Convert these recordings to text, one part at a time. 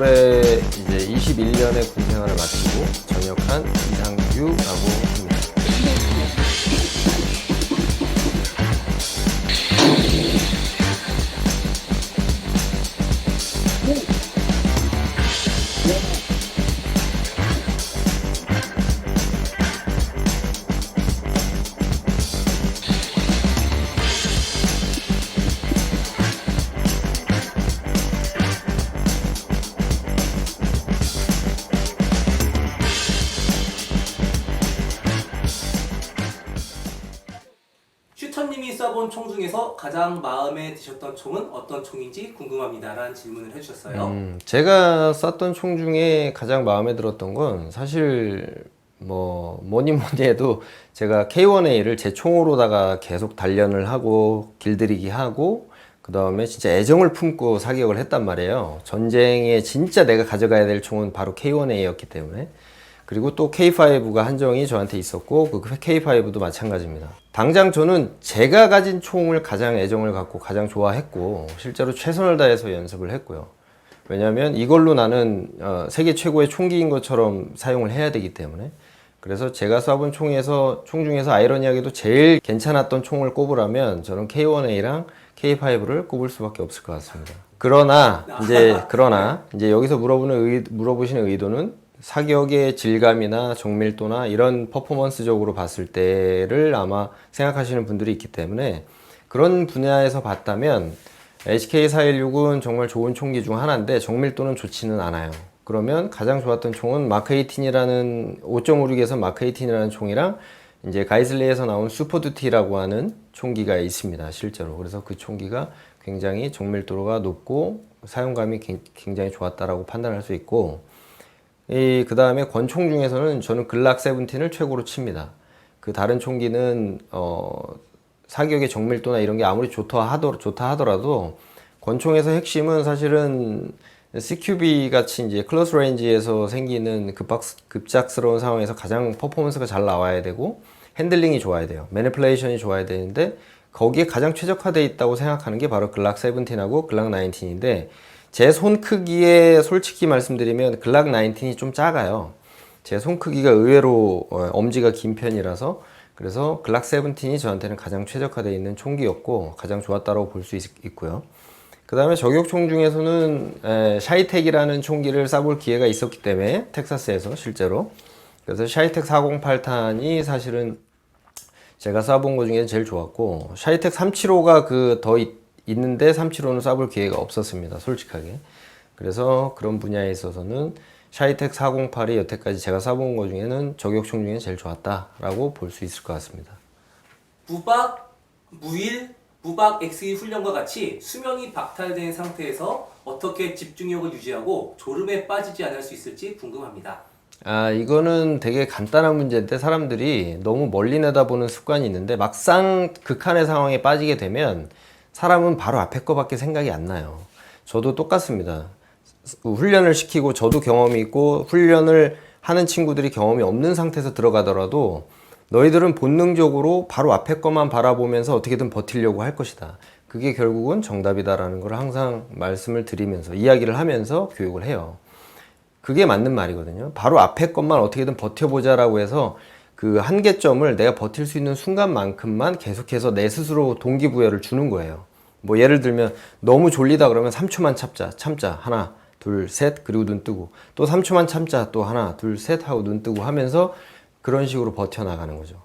올해 이제 21년의 군 생활을 마치고 전역한 이상규라고 합니다. 슈터님이 쏴본 총 중에서 가장 마음에 드셨던 총은 어떤 총인지 궁금합니다 라는 질문을 해주셨어요. 제가 쐈던 총 중에 가장 마음에 들었던 건 사실 뭐니 해도 제가 K1A를 제 총으로다가 계속 단련을 하고 길들이기 하고 그 다음에 진짜 애정을 품고 사격을 했단 말이에요. 전쟁에 진짜 내가 가져가야 될 총은 바로 K1A였기 때문에. 그리고 또 K5가 한정이 저한테 있었고 그 K5도 마찬가지입니다. 당장 저는 제가 가진 총을 가장 애정을 갖고 가장 좋아했고 실제로 최선을 다해서 연습을 했고요. 왜냐하면 이걸로 나는 세계 최고의 총기인 것처럼 사용을 해야 되기 때문에. 그래서 제가 쏴본 총 중에서 아이러니하게도 제일 괜찮았던 총을 꼽으라면 저는 K1A랑 K5를 꼽을 수밖에 없을 것 같습니다. 그러나 이제 여기서 물어보시는 의도는 사격의 질감이나 정밀도나 이런 퍼포먼스적으로 봤을 때를 아마 생각하시는 분들이 있기 때문에 그런 분야에서 봤다면 HK416은 정말 좋은 총기 중 하나인데 정밀도는 좋지는 않아요. 그러면 가장 좋았던 총은 마크 18이라는 5.56에서 마크 18이라는 총이랑 이제 가이슬리에서 나온 슈퍼듀티라고 하는 총기가 있습니다. 실제로. 그래서 그 총기가 굉장히 정밀도가 높고 사용감이 굉장히 좋았다라고 판단할 수 있고 그 다음에 권총 중에서는 저는 글락 17을 최고로 칩니다. 그 다른 총기는 사격의 정밀도나 이런 게 아무리 좋다 하더라도 권총에서 핵심은 사실은 CQB 같이 이제 클로스 레인지에서 생기는 급작스러운 상황에서 가장 퍼포먼스가 잘 나와야 되고 핸들링이 좋아야 돼요. 매니플레이션이 좋아야 되는데 거기에 가장 최적화되어 있다고 생각하는 게 바로 글락 17하고 글락 19인데 제 손 크기에 솔직히 말씀드리면 글락 19이 좀 작아요. 제 손 크기가 의외로 엄지가 긴 편이라서 그래서 글락 17이 저한테는 가장 최적화되어 있는 총기였고 가장 좋았다고 볼 수 있고요. 그 다음에 저격총 중에서는 샤이텍이라는 총기를 쏴볼 기회가 있었기 때문에 텍사스에서 실제로 그래서 샤이텍 408탄이 사실은 제가 쏴본 것 중에 제일 좋았고 샤이텍 375가 더 있는데 375는 쏴볼 기회가 없었습니다. 솔직하게. 그래서 그런 분야에 있어서는 샤이텍 408이 여태까지 제가 쏴본 것 중에는 저격총 중에 제일 좋았다라고 볼 수 있을 것 같습니다. 무박, 무일, 무박 XE 훈련과 같이 수면이 박탈된 상태에서 어떻게 집중력을 유지하고 졸음에 빠지지 않을 수 있을지 궁금합니다. 이거는 되게 간단한 문제인데 사람들이 너무 멀리 내다보는 습관이 있는데 막상 극한의 상황에 빠지게 되면 사람은 바로 앞에 거밖에 생각이 안 나요. 저도 똑같습니다. 훈련을 시키고 저도 경험이 있고 훈련을 하는 친구들이 경험이 없는 상태에서 들어가더라도 너희들은 본능적으로 바로 앞에 것만 바라보면서 어떻게든 버티려고 할 것이다. 그게 결국은 정답이다라는 걸 항상 말씀을 드리면서 이야기를 하면서 교육을 해요. 그게 맞는 말이거든요. 바로 앞에 것만 어떻게든 버텨보자라고 해서 그 한계점을 내가 버틸 수 있는 순간만큼만 계속해서 내 스스로 동기부여를 주는 거예요. 뭐 예를 들면 너무 졸리다 그러면 3초만 참자. 하나, 둘, 셋, 그리고 눈 뜨고 또 3초만 참자. 또 하나, 둘, 셋 하고 눈 뜨고 하면서 그런 식으로 버텨나가는 거죠.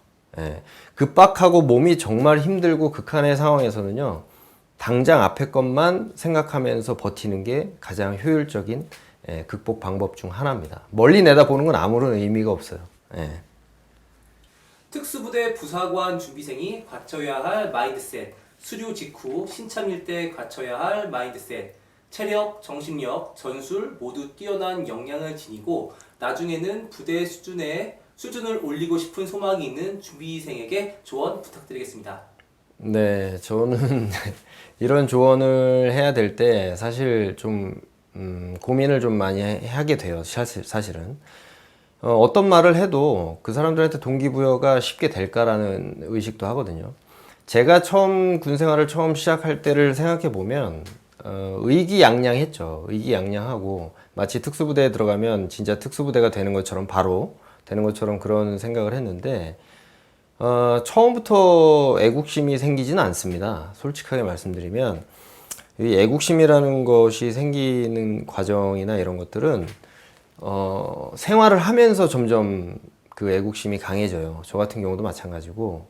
급박하고 몸이 정말 힘들고 극한의 상황에서는요. 당장 앞에 것만 생각하면서 버티는 게 가장 효율적인 극복 방법 중 하나입니다. 멀리 내다보는 건 아무런 의미가 없어요. 특수부대 부사관 준비생이 갖춰야 할 마인드셋, 수료 직후 신참일 때 갖춰야 할 마인드셋, 체력, 정신력, 전술 모두 뛰어난 역량을 지니고 나중에는 부대 수준을 올리고 싶은 소망이 있는 준비생에게 조언 부탁드리겠습니다. 네, 저는 이런 조언을 해야 될 때 사실 좀 고민을 좀 많이 하게 돼요. 사실은. 어떤 말을 해도 그 사람들한테 동기부여가 쉽게 될까라는 의식도 하거든요. 제가 처음 군 생활을 처음 시작할 때를 생각해 보면 의기양양했죠. 의기양양하고 마치 특수부대에 들어가면 진짜 특수부대가 되는 것처럼 바로 되는 것처럼 그런 생각을 했는데 처음부터 애국심이 생기지는 않습니다. 솔직하게 말씀드리면 이 애국심이라는 것이 생기는 과정이나 이런 것들은 생활을 하면서 점점 그 애국심이 강해져요. 저 같은 경우도 마찬가지고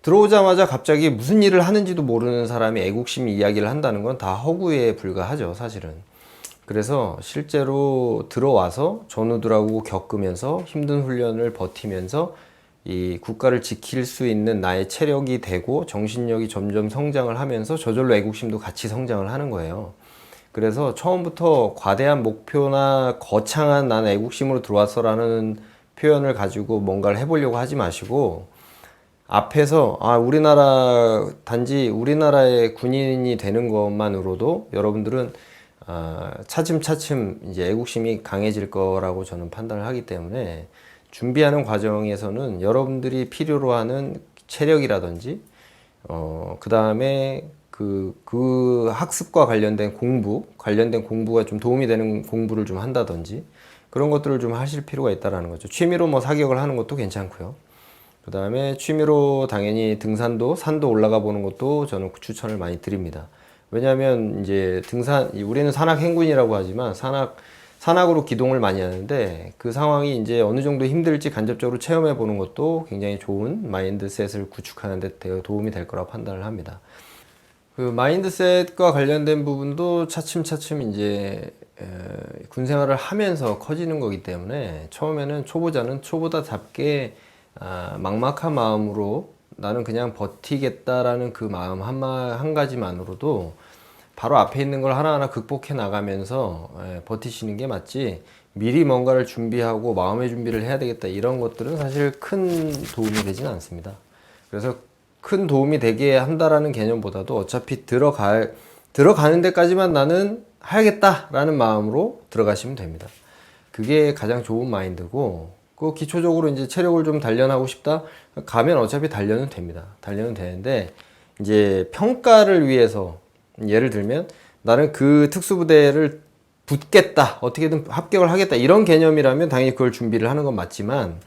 들어오자마자 갑자기 무슨 일을 하는지도 모르는 사람이 애국심 이야기를 한다는 건 다 허구에 불과하죠, 사실은. 그래서 실제로 들어와서 전우들하고 겪으면서 힘든 훈련을 버티면서 이 국가를 지킬 수 있는 나의 체력이 되고 정신력이 점점 성장을 하면서 저절로 애국심도 같이 성장을 하는 거예요. 그래서 처음부터 과대한 목표나 거창한 나는 애국심으로 들어왔어라는 표현을 가지고 뭔가를 해보려고 하지 마시고 앞에서 우리나라 단지 우리나라의 군인이 되는 것만으로도 여러분들은 차츰차츰 이제 애국심이 강해질 거라고 저는 판단을 하기 때문에 준비하는 과정에서는 여러분들이 필요로 하는 체력이라든지 그 다음에 그 학습과 관련된 공부가 좀 도움이 되는 공부를 좀 한다든지 그런 것들을 좀 하실 필요가 있다라는 거죠. 취미로 뭐 사격을 하는 것도 괜찮고요. 그 다음에 취미로 당연히 산도 올라가 보는 것도 저는 추천을 많이 드립니다. 왜냐하면 이제 우리는 산악 행군이라고 하지만 산악으로 기동을 많이 하는데 그 상황이 이제 어느 정도 힘들지 간접적으로 체험해 보는 것도 굉장히 좋은 마인드셋을 구축하는 데 도움이 될 거라고 판단을 합니다. 그 마인드셋과 관련된 부분도 차츰차츰 이제 군 생활을 하면서 커지는 거기 때문에 처음에는 초보자는 초보자답게 막막한 마음으로 나는 그냥 버티겠다라는 그 마음 한 가지만으로도 바로 앞에 있는 걸 하나하나 극복해 나가면서 버티시는 게 맞지 미리 뭔가를 준비하고 마음의 준비를 해야 되겠다 이런 것들은 사실 큰 도움이 되지는 않습니다. 그래서 큰 도움이 되게 한다라는 개념보다도 어차피 들어가는 데까지만 나는 하겠다라는 마음으로 들어가시면 됩니다. 그게 가장 좋은 마인드고 그 기초적으로 이제 체력을 좀 단련하고 싶다 가면 어차피 단련은 됩니다. 단련은 되는데 이제 평가를 위해서 예를 들면 나는 그 특수부대를 붙겠다 어떻게든 합격을 하겠다 이런 개념이라면 당연히 그걸 준비를 하는 건 맞지만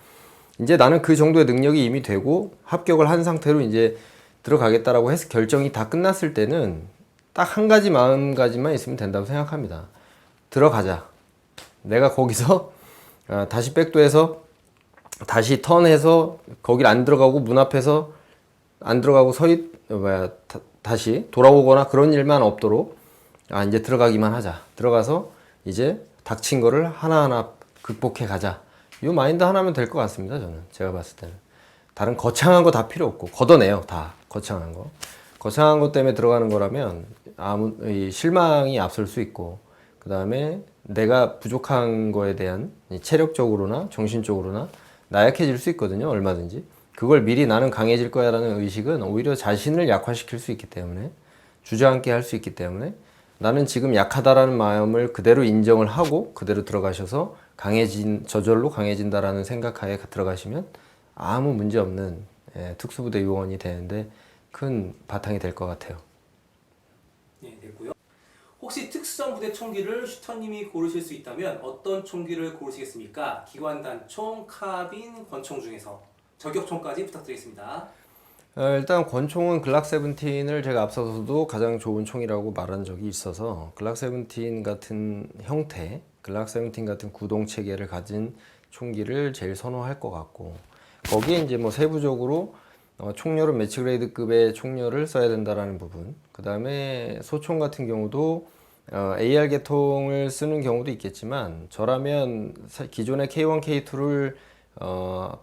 이제 나는 그 정도의 능력이 이미 되고 합격을 한 상태로 이제 들어가겠다라고 해서 결정이 다 끝났을 때는 딱 한 가지 마음가짐만 있으면 된다고 생각합니다. 들어가자. 내가 거기서 다시 백도해서 다시 턴해서 거길 안 들어가고 문 앞에서 안 들어가고 다시 돌아오거나 그런 일만 없도록 이제 들어가기만 하자. 들어가서 이제 닥친 거를 하나하나 극복해 가자. 이 마인드 하나면 될 것 같습니다. 저는 제가 봤을 때는 다른 거창한 거 다 필요 없고 걷어내요. 다 거창한 거 때문에 들어가는 거라면 실망이 앞설 수 있고 그 다음에 내가 부족한 거에 대한 체력적으로나 정신적으로나 나약해질 수 있거든요. 얼마든지 그걸 미리 나는 강해질 거야 라는 의식은 오히려 자신을 약화시킬 수 있기 때문에 주저앉게 할 수 있기 때문에 나는 지금 약하다라는 마음을 그대로 인정을 하고 그대로 들어가셔서 저절로 강해진다라는 생각하에 들어가시면 아무 문제 없는 특수부대 요원이 되는데 큰 바탕이 될 것 같아요. 네, 됐고요. 혹시 특수정부대 총기를 슈터님이 고르실 수 있다면 어떤 총기를 고르시겠습니까? 기관단총, 카빈, 권총 중에서 저격총까지 부탁드리겠습니다. 일단 권총은 글락 17을 제가 앞서서도 가장 좋은 총이라고 말한 적이 있어서 글락 17 같은 형태, 글락 17 같은 구동 체계를 가진 총기를 제일 선호할 것 같고 거기에 이제 뭐 세부적으로 총열은 매치그레이드급의 총열을 써야 된다라는 부분 그 다음에 소총 같은 경우도 AR 계통을 쓰는 경우도 있겠지만 저라면 기존의 K1, K2를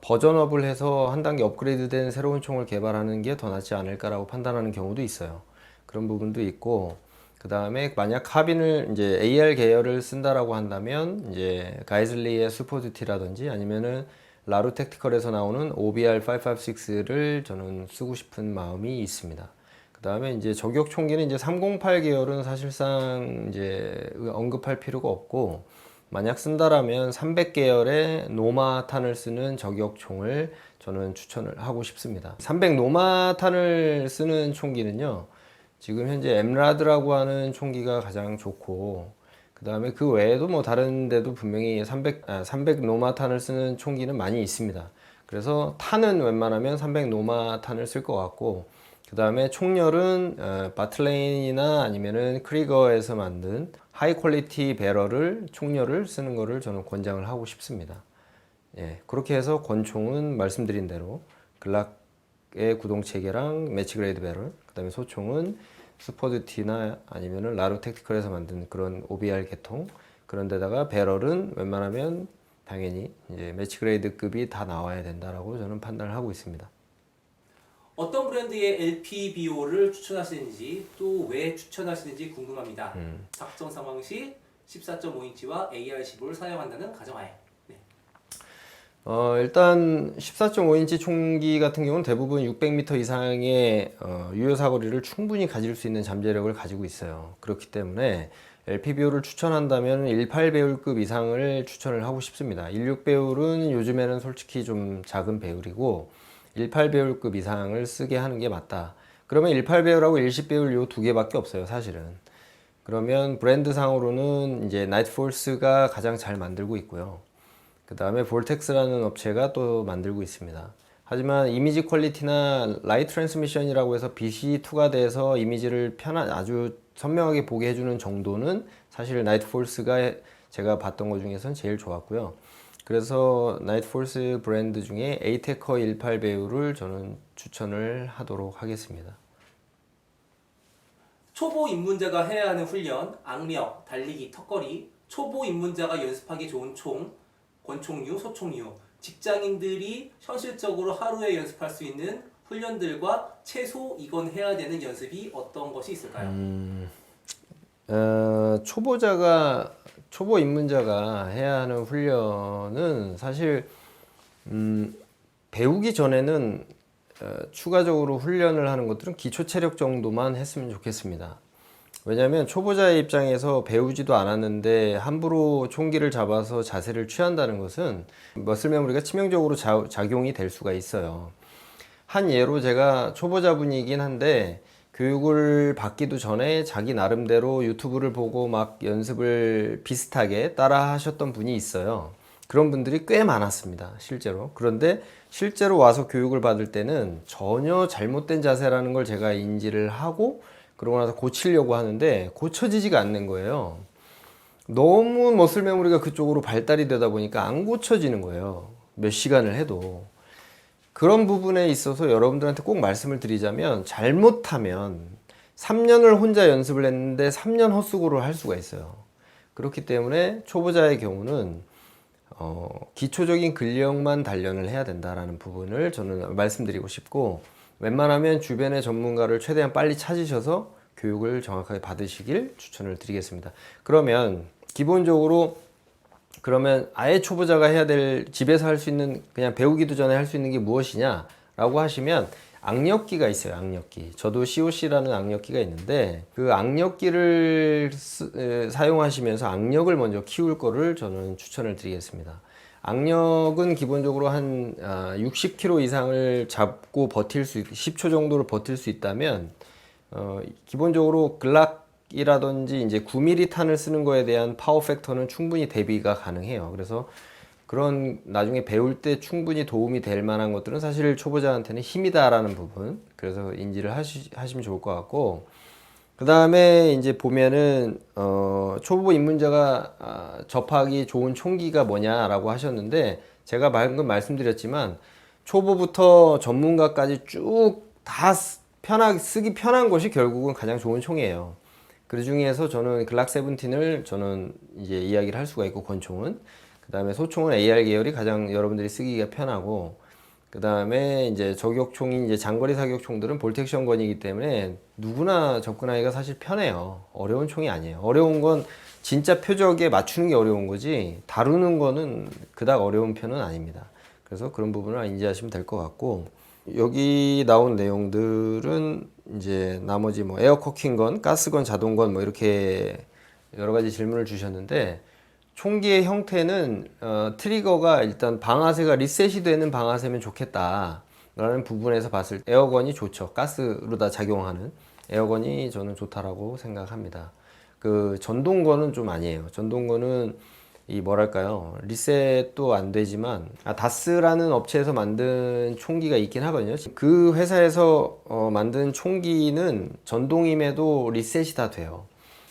버전업을 해서 한 단계 업그레이드된 새로운 총을 개발하는 게 더 낫지 않을까라고 판단하는 경우도 있어요. 그런 부분도 있고 그 다음에 만약 카빈을 이제 AR 계열을 쓴다라고 한다면 이제 가이즐리의 슈퍼듀티라든지 아니면은 라루 택티컬에서 나오는 OBR 556를 저는 쓰고 싶은 마음이 있습니다. 그 다음에 이제 저격 총기는 이제 308 계열은 사실상 이제 언급할 필요가 없고 만약 쓴다라면 300 계열의 노마탄을 쓰는 저격총을 저는 추천을 하고 싶습니다. 300 노마탄을 쓰는 총기는요 지금 현재 엠라드라고 하는 총기가 가장 좋고, 그 다음에 그 외에도 뭐 다른 데도 분명히 300 노마탄을 쓰는 총기는 많이 있습니다. 그래서 탄은 웬만하면 300 노마탄을 쓸 것 같고, 그 다음에 총열은 바틀레인이나 아니면은 크리거에서 만든 하이 퀄리티 배럴을 총열을 쓰는 거를 저는 권장을 하고 싶습니다. 예, 그렇게 해서 권총은 말씀드린 대로 글락의 구동 체계랑 매치 그레이드 배럴, 그다음에 소총은 슈퍼듀티나 아니면은 라루 택티컬에서 만든 그런 OBR 계통, 그런 데다가 배럴은 웬만하면 당연히 이제 매치 그레이드급이 다 나와야 된다라고 저는 판단을 하고 있습니다. 어떤 브랜드의 LPBO를 추천하시는지 또 왜 추천하시는지 궁금합니다. 작전 상황 시 14.5인치와 AR-15를 사용한다는 가정하에. 네. 일단 14.5인치 총기 같은 경우는 대부분 600m 이상의 유효 사거리를 충분히 가질 수 있는 잠재력을 가지고 있어요. 그렇기 때문에 LPBO를 추천한다면 18배율급 이상을 추천을 하고 싶습니다. 16배율은 요즘에는 솔직히 좀 작은 배율이고 18배율급 이상을 쓰게 하는 게 맞다. 그러면 18배율하고 10배율 요 두 개밖에 없어요, 사실은. 그러면 브랜드상으로는 이제 나이트폴스가 가장 잘 만들고 있고요. 그 다음에 볼텍스라는 업체가 또 만들고 있습니다. 하지만 이미지 퀄리티나 라이트 트랜스미션이라고 해서 빛이 투과돼서 이미지를 아주 선명하게 보게 해주는 정도는 사실 나이트폴스가 제가 봤던 것 중에서는 제일 좋았고요. 그래서 나이트폴스 브랜드 중에 에이테커 18배율을 저는 추천을 하도록 하겠습니다. 초보 입문자가 해야 하는 훈련, 악력, 달리기, 턱걸이, 초보 입문자가 연습하기 좋은 총, 권총류, 소총류, 직장인들이 현실적으로 하루에 연습할 수 있는 훈련들과 최소 이건 해야 되는 연습이 어떤 것이 있을까요? 초보 입문자가 해야 하는 훈련은 사실 배우기 전에는 추가적으로 훈련을 하는 것들은 기초 체력 정도만 했으면 좋겠습니다. 왜냐하면 초보자의 입장에서 배우지도 않았는데 함부로 총기를 잡아서 자세를 취한다는 것은 머슬 메모리가 치명적으로 작용이 될 수가 있어요. 한 예로 제가 초보자분이긴 한데 교육을 받기도 전에 자기 나름대로 유튜브를 보고 막 연습을 비슷하게 따라 하셨던 분이 있어요. 그런 분들이 꽤 많았습니다, 실제로. 그런데 실제로 와서 교육을 받을 때는 전혀 잘못된 자세라는 걸 제가 인지를 하고 그러고 나서 고치려고 하는데 고쳐지지가 않는 거예요. 너무 머슬 메모리가 그쪽으로 발달이 되다 보니까 안 고쳐지는 거예요, 몇 시간을 해도. 그런 부분에 있어서 여러분들한테 꼭 말씀을 드리자면, 잘못하면 3년을 혼자 연습을 했는데 3년 헛수고를 할 수가 있어요. 그렇기 때문에 초보자의 경우는 기초적인 근력만 단련을 해야 된다라는 부분을 저는 말씀드리고 싶고, 웬만하면 주변의 전문가를 최대한 빨리 찾으셔서 교육을 정확하게 받으시길 추천을 드리겠습니다. 그러면 기본적으로 아예 초보자가 해야 될, 집에서 할 수 있는, 그냥 배우기도 전에 할 수 있는 게 무엇이냐 라고 하시면 악력기가 있어요. 악력기. 저도 COC라는 악력기가 있는데 그 악력기를 사용하시면서 악력을 먼저 키울 거를 저는 추천을 드리겠습니다. 악력은 기본적으로 한 60kg 이상을 잡고 10초 정도를 버틸 수 있다면 기본적으로 글락이라든지 이제 9mm 탄을 쓰는 거에 대한 파워 팩터는 충분히 대비가 가능해요. 그래서 그런 나중에 배울 때 충분히 도움이 될 만한 것들은 사실 초보자한테는 힘이다라는 부분, 그래서 인지를 하시면 좋을 것 같고, 그 다음에 이제 보면은 초보 입문자가 접하기 좋은 총기가 뭐냐라고 하셨는데, 제가 방금 말씀드렸지만 초보부터 전문가까지 쭉 다 쓰기 편한 것이 결국은 가장 좋은 총이에요. 그 중에서 저는 글락 17을 저는 이제 이야기를 할 수가 있고, 권총은, 그 다음에 소총은 AR 계열이 가장 여러분들이 쓰기가 편하고, 그 다음에 이제 저격총인 이제 장거리 사격총들은 볼텍션건이기 때문에 누구나 접근하기가 사실 편해요. 어려운 총이 아니에요. 어려운 건 진짜 표적에 맞추는 게 어려운 거지, 다루는 거는 그닥 어려운 편은 아닙니다. 그래서 그런 부분을 인지하시면 될 것 같고, 여기 나온 내용들은 이제 나머지 뭐 에어커킹건, 가스건, 자동건 뭐 이렇게 여러 가지 질문을 주셨는데, 총기의 형태는 트리거가 일단 방아쇠가 리셋이 되는 방아쇠면 좋겠다 라는 부분에서 봤을 때 에어건이 좋죠. 가스로 다 작용하는. 에어건이 저는 좋다라고 생각합니다. 그 전동건은 좀 아니에요. 전동건은 이 뭐랄까요, 리셋도 안 되지만 다스라는 업체에서 만든 총기가 있긴 하거든요. 그 회사에서 만든 총기는 전동임에도 리셋이 다 돼요.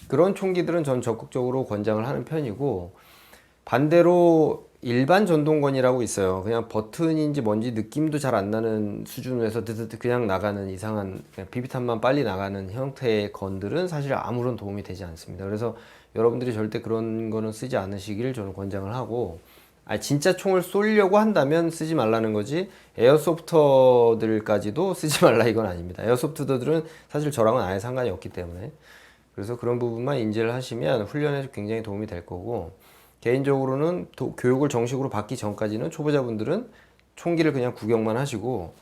그런 총기들은 전 적극적으로 권장을 하는 편이고, 반대로 일반 전동건이라고 있어요. 그냥 버튼인지 뭔지 느낌도 잘 안 나는 수준에서 드드드 그냥 나가는 이상한, 그냥 비비탄만 빨리 나가는 형태의 건들은 사실 아무런 도움이 되지 않습니다. 그래서 여러분들이 절대 그런 거는 쓰지 않으시길 저는 권장을 하고, 진짜 총을 쏘려고 한다면 쓰지 말라는 거지, 에어소프터들까지도 쓰지 말라 이건 아닙니다. 에어소프터들은 사실 저랑은 아예 상관이 없기 때문에, 그래서 그런 부분만 인지를 하시면 훈련에 굉장히 도움이 될 거고, 개인적으로는 교육을 정식으로 받기 전까지는 초보자분들은 총기를 그냥 구경만 하시고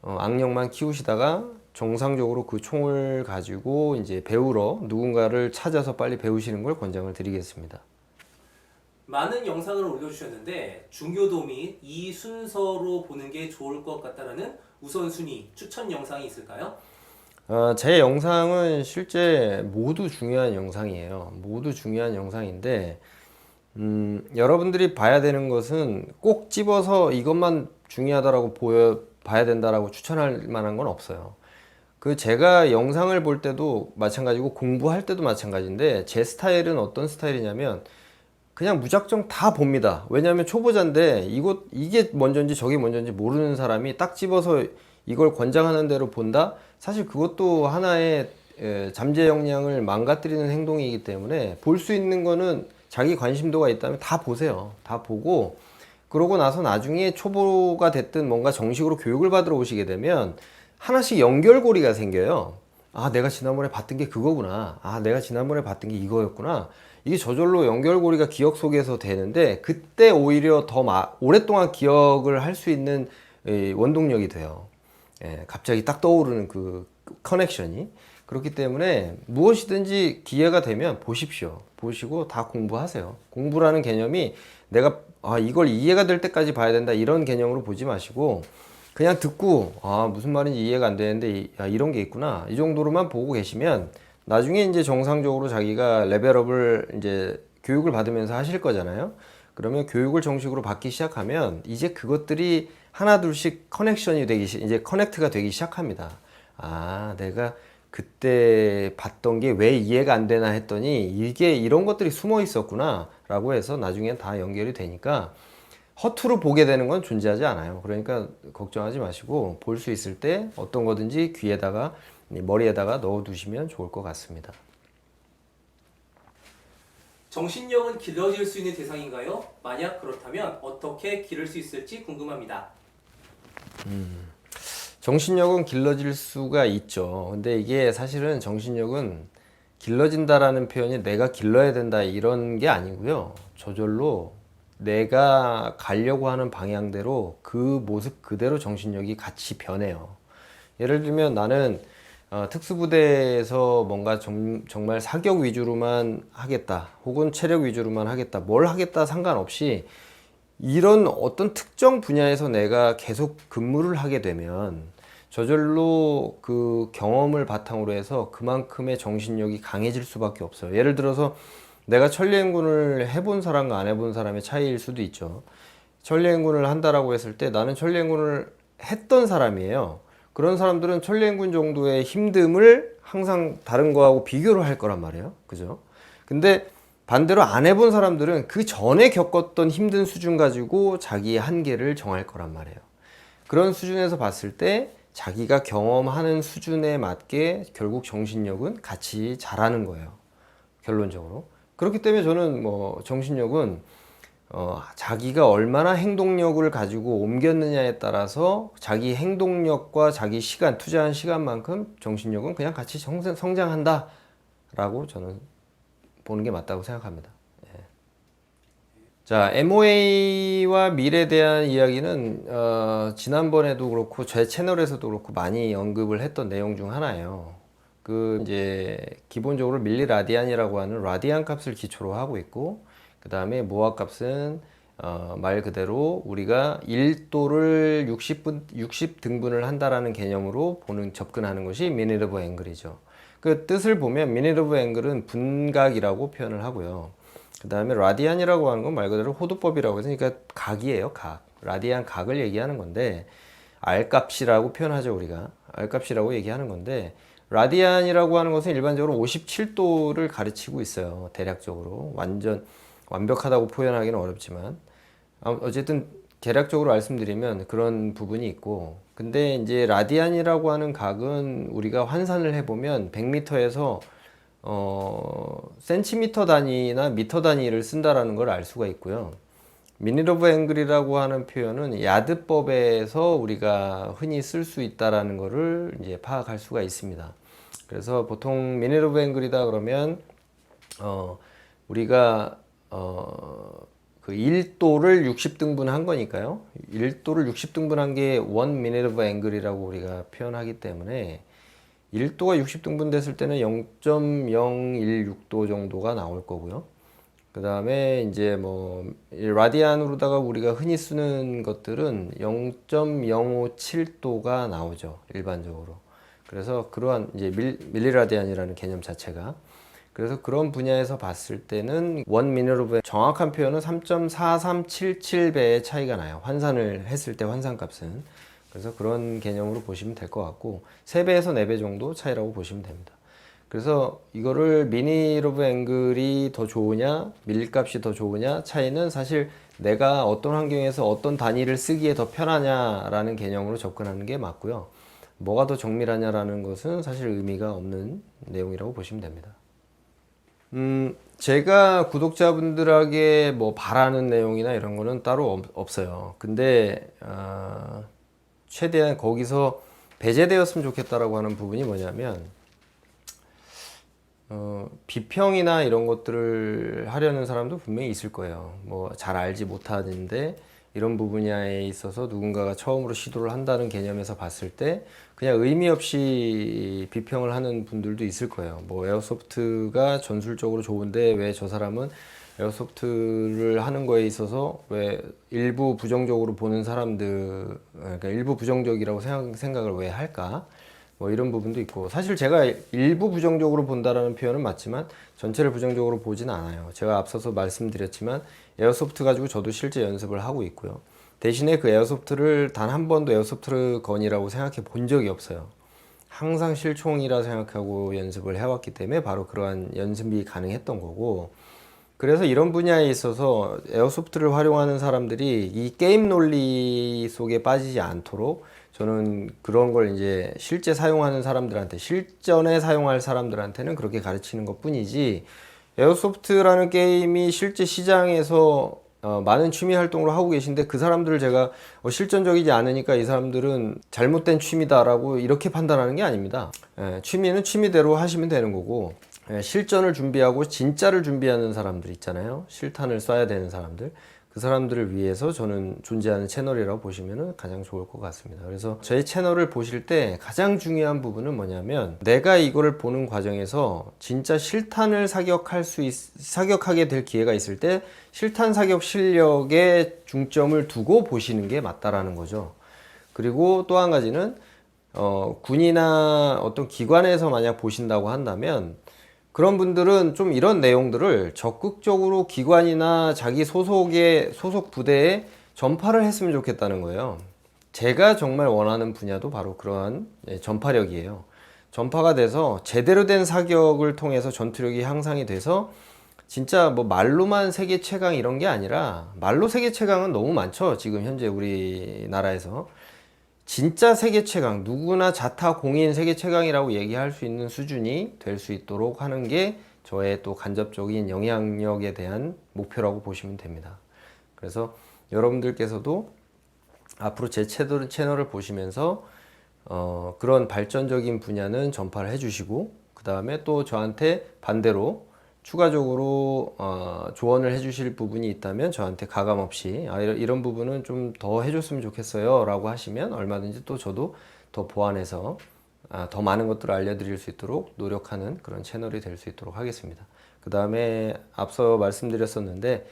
악력만 키우시다가 정상적으로 그 총을 가지고 이제 배우러 누군가를 찾아서 빨리 배우시는 걸 권장을 드리겠습니다. 많은 영상을 올려주셨는데 중교도 및 이 순서로 보는 게 좋을 것 같다라는 우선순위 추천 영상이 있을까요? 제 영상은 실제 모두 중요한 영상이에요. 모두 중요한 영상인데, 여러분들이 봐야 되는 것은 꼭 집어서 이것만 중요하다라고 봐야 된다라고 추천할 만한 건 없어요. 그 제가 영상을 볼 때도 마찬가지고 공부할 때도 마찬가지인데, 제 스타일은 어떤 스타일이냐면 그냥 무작정 다 봅니다. 왜냐하면 초보자인데 이게 먼저인지 저게 먼저인지 모르는 사람이 딱 집어서 이걸 권장하는 대로 본다? 사실 그것도 하나의 잠재 역량을 망가뜨리는 행동이기 때문에, 볼 수 있는 거는 자기 관심도가 있다면 다 보세요. 다 보고, 그러고 나서 나중에 초보가 됐든 뭔가 정식으로 교육을 받으러 오시게 되면 하나씩 연결고리가 생겨요. 내가 지난번에 봤던 게 그거구나. 내가 지난번에 봤던 게 이거였구나. 이게 저절로 연결고리가 기억 속에서 되는데, 그때 오히려 더 오랫동안 기억을 할 수 있는 원동력이 돼요. 갑자기 딱 떠오르는 그 커넥션이. 그렇기 때문에 무엇이든지 기회가 되면 보십시오. 보시고 다 공부하세요. 공부라는 개념이 내가 이걸 이해가 될 때까지 봐야 된다 이런 개념으로 보지 마시고, 그냥 듣고 무슨 말인지 이해가 안 되는데 이런 게 있구나 이 정도로만 보고 계시면 나중에 이제 정상적으로 자기가 레벨업을 이제 교육을 받으면서 하실 거잖아요. 그러면 교육을 정식으로 받기 시작하면 이제 그것들이 하나 둘씩 커넥션이 이제 커넥트가 되기 시작합니다. 내가 그때 봤던 게 왜 이해가 안 되나 했더니 이게 이런 것들이 숨어 있었구나 라고 해서 나중엔 다 연결이 되니까, 허투루 보게 되는 건 존재하지 않아요. 그러니까 걱정하지 마시고 볼 수 있을 때 어떤 거든지 귀에다가 머리에다가 넣어 두시면 좋을 것 같습니다. 정신력은 길러질 수 있는 대상인가요? 만약 그렇다면 어떻게 기를 수 있을지 궁금합니다. 정신력은 길러질 수가 있죠. 근데 이게 사실은 정신력은 길러진다라는 표현이 내가 길러야 된다 이런 게 아니고요. 저절로 내가 가려고 하는 방향대로 그 모습 그대로 정신력이 같이 변해요. 예를 들면 나는 특수부대에서 뭔가 정말 사격 위주로만 하겠다, 혹은 체력 위주로만 하겠다, 뭘 하겠다 상관없이 이런 어떤 특정 분야에서 내가 계속 근무를 하게 되면 저절로 그 경험을 바탕으로 해서 그만큼의 정신력이 강해질 수밖에 없어요. 예를 들어서 내가 천리행군을 해본 사람과 안 해본 사람의 차이일 수도 있죠. 천리행군을 한다라고 했을 때 나는 천리행군을 했던 사람이에요. 그런 사람들은 천리행군 정도의 힘듦을 항상 다른 거하고 비교를 할 거란 말이에요. 그죠? 근데 반대로 안 해본 사람들은 그 전에 겪었던 힘든 수준 가지고 자기의 한계를 정할 거란 말이에요. 그런 수준에서 봤을 때 자기가 경험하는 수준에 맞게 결국 정신력은 같이 자라는 거예요. 결론적으로. 그렇기 때문에 저는 정신력은 자기가 얼마나 행동력을 가지고 옮겼느냐에 따라서 자기 행동력과 자기 시간, 투자한 시간만큼 정신력은 그냥 같이 성장한다 라고 저는 보는 게 맞다고 생각합니다. 자, MOA와 밀에 대한 이야기는 지난번에도 그렇고 제 채널에서도 그렇고 많이 언급을 했던 내용 중 하나예요. 이제 기본적으로 밀리라디안이라고 하는 라디안 값을 기초로 하고 있고, 그 다음에 모아 값은 말 그대로 우리가 1도를 60등분을 한다라는 개념으로 접근하는 것이 미네르바 앵글이죠. 그 뜻을 보면 미닛 오브 앵글은 분각이라고 표현을 하고요. 그 다음에 라디안이라고 하는 건 말 그대로 호두법이라고 해서 그러니까 각이에요. 각. 라디안 각을 얘기하는 건데 R값이라고 표현하죠. 우리가 R값이라고 얘기하는 건데 라디안이라고 하는 것은 일반적으로 57도를 가르치고 있어요. 대략적으로 완벽하다고 표현하기는 어렵지만 어쨌든 대략적으로 말씀드리면 그런 부분이 있고, 근데 이제 라디안이라고 하는 각은 우리가 환산을 해보면 100m에서 센티미터 단위나 미터 단위를 쓴다라는 걸 알 수가 있고요. 미닛 오브 앵글이라고 하는 표현은 야드법에서 우리가 흔히 쓸 수 있다라는 거를 이제 파악할 수가 있습니다. 그래서 보통 미닛 오브 앵글이다 그러면 우리가 그 1도를 60등분 한 거니까요. 1도를 60등분 한 게 1 minute of angle이라고 우리가 표현하기 때문에 1도가 60등분 됐을 때는 0.016도 정도가 나올 거고요. 그 다음에 이제 뭐 라디안으로다가 우리가 흔히 쓰는 것들은 0.057도가 나오죠. 일반적으로. 그래서 그러한 이제 밀리라디안이라는 개념 자체가, 그래서 그런 분야에서 봤을 때는 1 minute of 정확한 표현은 3.4377배의 차이가 나요. 환산을 했을 때 환산값은. 그래서 그런 개념으로 보시면 될 것 같고 3배에서 4배 정도 차이라고 보시면 됩니다. 그래서 이거를 미닛 오브 앵글이 더 좋으냐 밀값이 더 좋으냐 차이는 사실 내가 어떤 환경에서 어떤 단위를 쓰기에 더 편하냐라는 개념으로 접근하는 게 맞고요. 뭐가 더 정밀하냐라는 것은 사실 의미가 없는 내용이라고 보시면 됩니다. 제가 구독자분들에게 뭐 바라는 내용이나 이런 거는 따로 없어요. 근데 최대한 거기서 배제되었으면 좋겠다라고 하는 부분이 뭐냐면 비평이나 이런 것들을 하려는 사람도 분명히 있을 거예요. 뭐 잘 알지 못하는데 이런 분야에 있어서 누군가가 처음으로 시도를 한다는 개념에서 봤을 때 그냥 의미 없이 비평을 하는 분들도 있을 거예요. 뭐 에어소프트가 전술적으로 좋은데 왜 저 사람은 에어소프트를 하는 거에 있어서 왜 일부 부정적으로 보는 사람들, 그러니까 일부 부정적이라고 생각을 왜 할까? 뭐 이런 부분도 있고, 사실 제가 일부 부정적으로 본다라는 표현은 맞지만 전체를 부정적으로 보진 않아요. 제가 앞서서 말씀드렸지만 에어소프트 가지고 저도 실제 연습을 하고 있고요. 대신에 그 에어소프트를 단 한 번도 에어소프트 건이라고 생각해 본 적이 없어요. 항상 실총이라 생각하고 연습을 해왔기 때문에 바로 그러한 연습이 가능했던 거고, 그래서 이런 분야에 있어서 에어소프트를 활용하는 사람들이 이 게임 논리 속에 빠지지 않도록 저는 그런 걸 이제 실제 사용하는 사람들한테, 실전에 사용할 사람들한테는 그렇게 가르치는 것 뿐이지, 에어소프트라는 게임이 실제 시장에서 많은 취미 활동을 하고 계신데 그 사람들을 제가 실전적이지 않으니까 이 사람들은 잘못된 취미다라고 이렇게 판단하는 게 아닙니다. 취미는 취미대로 하시면 되는 거고, 실전을 준비하고 진짜를 준비하는 사람들 있잖아요. 실탄을 쏴야 되는 사람들. 그 사람들을 위해서 저는 존재하는 채널이라고 보시면 가장 좋을 것 같습니다. 그래서 저희 채널을 보실 때 가장 중요한 부분은 뭐냐면 내가 이거를 보는 과정에서 진짜 실탄을 사격하게 될 기회가 있을 때 실탄 사격 실력에 중점을 두고 보시는 게 맞다라는 거죠. 그리고 또 한 가지는 군이나 어떤 기관에서 만약 보신다고 한다면 그런 분들은 좀 이런 내용들을 적극적으로 기관이나 자기 소속 부대에 전파를 했으면 좋겠다는 거예요. 제가 정말 원하는 분야도 바로 그러한 전파력이에요. 전파가 돼서 제대로 된 사격을 통해서 전투력이 향상이 돼서 진짜 뭐 말로만 세계 최강 이런 게 아니라, 말로 세계 최강은 너무 많죠. 지금 현재 우리나라에서. 진짜 세계 최강, 누구나 자타 공인 세계 최강이라고 얘기할 수 있는 수준이 될 수 있도록 하는 게 저의 또 간접적인 영향력에 대한 목표라고 보시면 됩니다. 그래서 여러분들께서도 앞으로 제 채널을 보시면서 그런 발전적인 분야는 전파를 해주시고, 그 다음에 또 저한테 반대로 추가적으로 조언을 해주실 부분이 있다면 저한테 가감없이 이런 부분은 좀 더 해줬으면 좋겠어요 라고 하시면 얼마든지 또 저도 더 보완해서 더 많은 것들을 알려드릴 수 있도록 노력하는 그런 채널이 될 수 있도록 하겠습니다. 그 다음에 앞서 말씀드렸었는데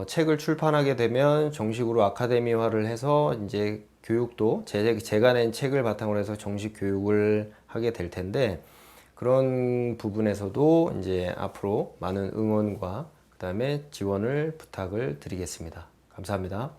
책을 출판하게 되면 정식으로 아카데미화를 해서 이제 교육도 제가 낸 책을 바탕으로 해서 정식 교육을 하게 될 텐데, 그런 부분에서도 이제 앞으로 많은 응원과 그다음에 지원을 부탁을 드리겠습니다. 감사합니다.